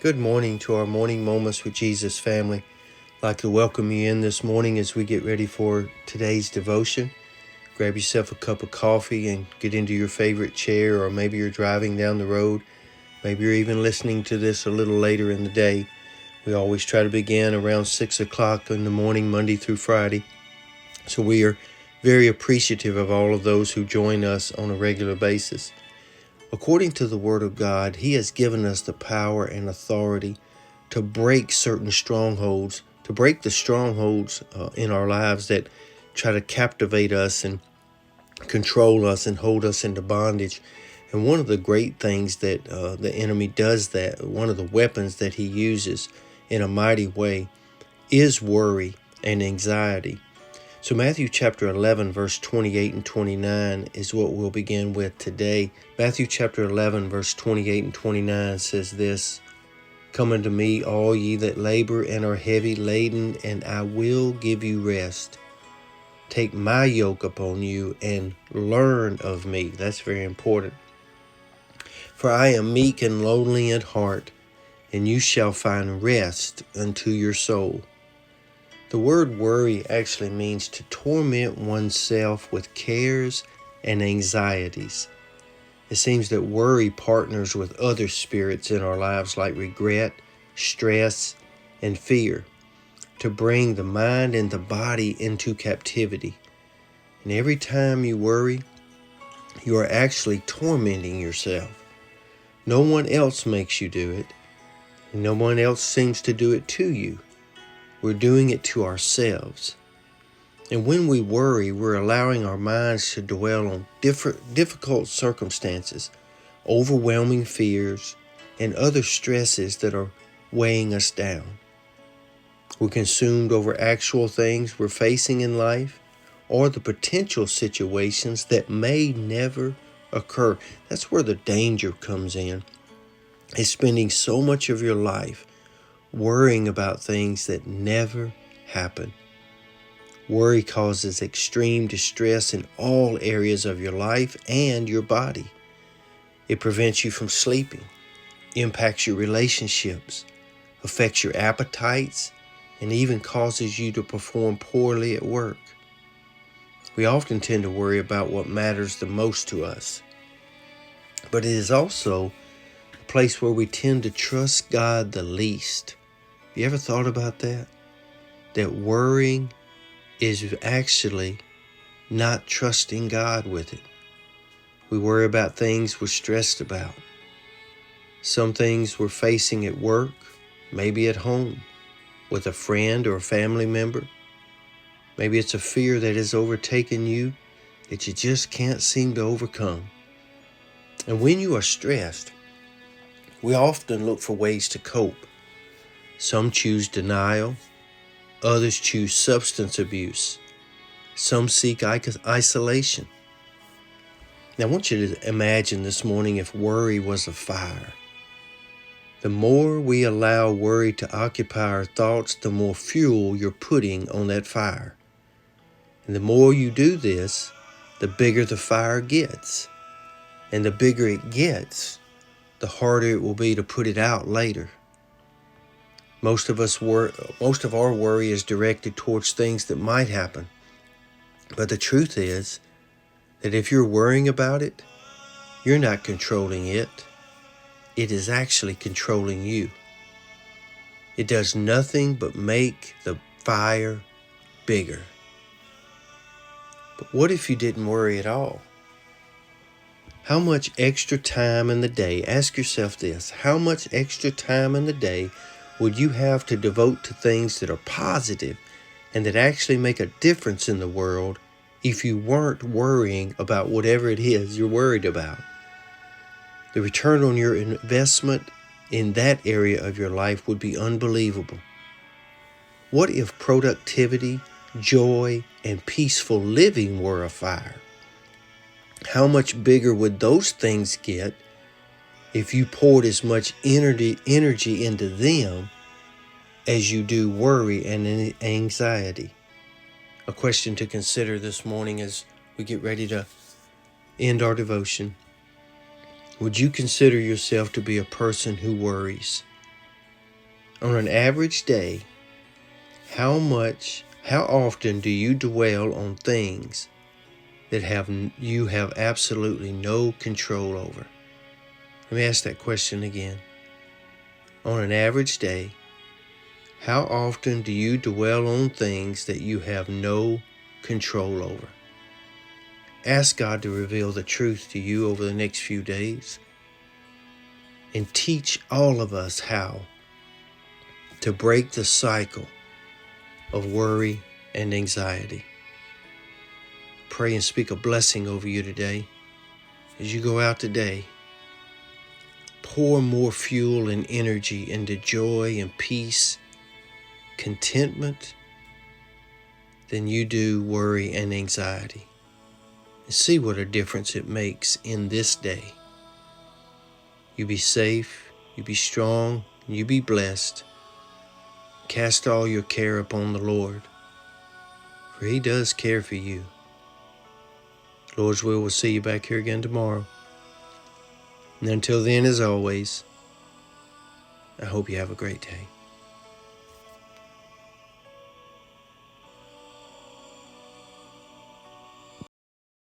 Good morning to our Morning Moments with Jesus family. I'd like to welcome you in this morning as we get ready for today's devotion. Grab yourself a cup of coffee and get into your favorite chair, or maybe you're driving down the road. Maybe you're even listening to this a little later in the day. We always try to begin around 6 o'clock in the morning, Monday through Friday. So we are very appreciative of all of those who join us on a regular basis. According to the Word of God, He has given us the power and authority to break certain strongholds, to break the strongholds in our lives that try to captivate us and control us and hold us into bondage. And one of the great things that the enemy does, that one of the weapons that he uses in a mighty way, is worry and anxiety. So Matthew chapter 11, verse 28 and 29 is what we'll begin with today. Matthew chapter 11, verse 28 and 29 says this: "Come unto me, all ye that labor and are heavy laden, and I will give you rest. Take my yoke upon you and learn of me." That's very important. "For I am meek and lowly in heart, and you shall find rest unto your soul." The word worry actually means to torment oneself with cares and anxieties. It seems that worry partners with other spirits in our lives like regret, stress, and fear to bring the mind and the body into captivity. And every time you worry, you are actually tormenting yourself. No one else makes you do it, and no one else seems to do it to you. We're doing it to ourselves. And when we worry, we're allowing our minds to dwell on difficult circumstances, overwhelming fears, and other stresses that are weighing us down. We're consumed over actual things we're facing in life, or the potential situations that may never occur. That's where the danger comes in, is spending so much of your life worrying about things that never happen. Worry causes extreme distress in all areas of your life and your body. It prevents you from sleeping, impacts your relationships, affects your appetites, and even causes you to perform poorly at work. We often tend to worry about what matters the most to us, but it is also a place where we tend to trust God the least. You ever thought about that? That worrying is actually not trusting God with it. We worry about things we're stressed about. Some things we're facing at work, maybe at home, with a friend or a family member. Maybe it's a fear that has overtaken you that you just can't seem to overcome. And when you are stressed, we often look for ways to cope. Some choose denial, others choose substance abuse, some seek isolation. Now I want you to imagine this morning if worry was a fire. The more we allow worry to occupy our thoughts, the more fuel you're putting on that fire. And the more you do this, the bigger the fire gets. And the bigger it gets, the harder it will be to put it out later. Most of our worry is directed towards things that might happen. But the truth is that if you're worrying about it, you're not controlling it. It is actually controlling you. It does nothing but make the fire bigger. But what if you didn't worry at all? How much extra time in the day, ask yourself this, how much extra time in the day would you have to devote to things that are positive and that actually make a difference in the world if you weren't worrying about whatever it is you're worried about? The return on your investment in that area of your life would be unbelievable. What if productivity, joy, and peaceful living were a fire? How much bigger would those things get if you poured as much energy into them as you do worry and anxiety? A question to consider this morning as we get ready to end our devotion. Would you consider yourself to be a person who worries? On an average day, how often do you dwell on things that you have absolutely no control over? Let me ask that question again. On an average day, how often do you dwell on things that you have no control over? Ask God to reveal the truth to you over the next few days and teach all of us how to break the cycle of worry and anxiety. Pray and speak a blessing over you today. As you go out today, pour more fuel and energy into joy and peace, contentment, than you do worry and anxiety. And see what a difference it makes in this day. You be safe, you be strong, you be blessed. Cast all your care upon the Lord, for He does care for you. Lord's will, we'll see you back here again tomorrow. And until then, as always, I hope you have a great day.